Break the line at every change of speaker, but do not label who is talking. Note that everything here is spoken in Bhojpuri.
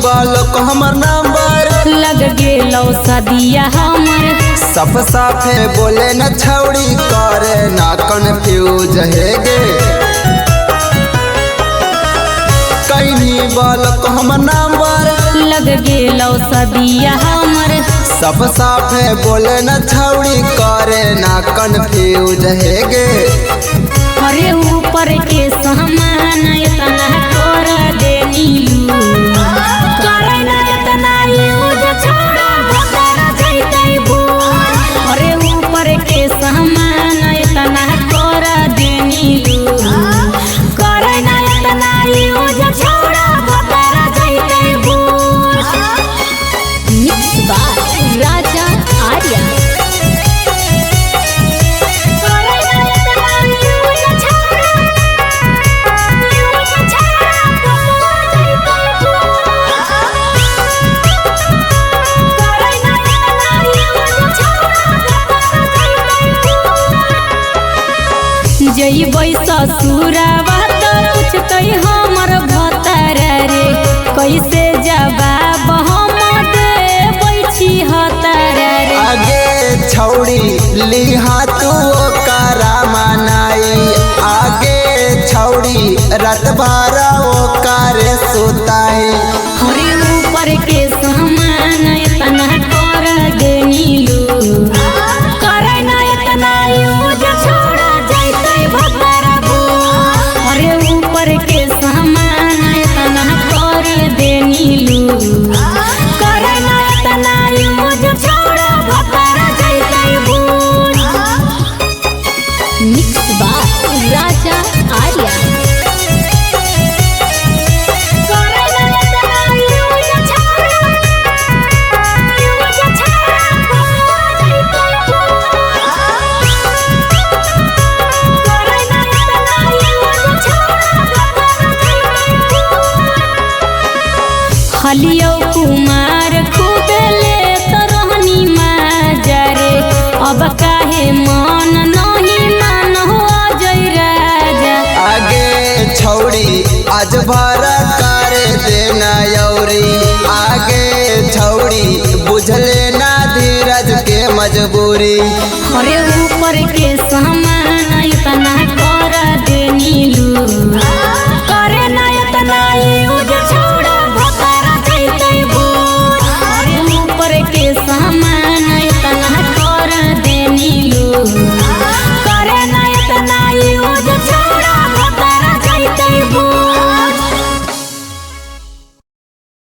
बालक हमर नंबर
लग गेलो सदिया हमर
सब साफे बोले न छौड़ी करे ना कन्फ्यूज है गे कहीं बालक हमर नंबर
लग गेलो सदिया हमर
सब साफे बोले न छौड़ी करे ना कन्फ्यूज है गे
अरे ऊपर के सामान इतना कर देनी करे ना इतना यूज छोड़ा बता जैते भूल अरे ऊपर के सामान इतना कर देनी करे ना इतना यूज छोड़ा बता जैते भूल मिक्स बाय राजा आर्या जइबै ससुरावा त पूछतै हमर भतर रे कैसे जवाब हम देबै छी हतर रे
आगे छौड़ी लिहा तू ओकरा मनाई आगे छौड़ी रात भर ओकरे सुताई
अरे ऊपर के सामान इतना कर देनी करे ना इतना यूज छोड़ा जैते भतर अरे ऊपर के सामान इतना कर देनी करे ना इतना यूज छोड़ा भतर जैते भूल मिक्स बाय राजा आर्या हलियो कुमार खूबे ले तरहनी माजरे अब काहे मन नहीं मान हो जय राजा
आगे छौड़ी आज भर कर देना यौरी आगे छौड़ी बुझले ना धीरज के मजबूरी
अरे ऊपर के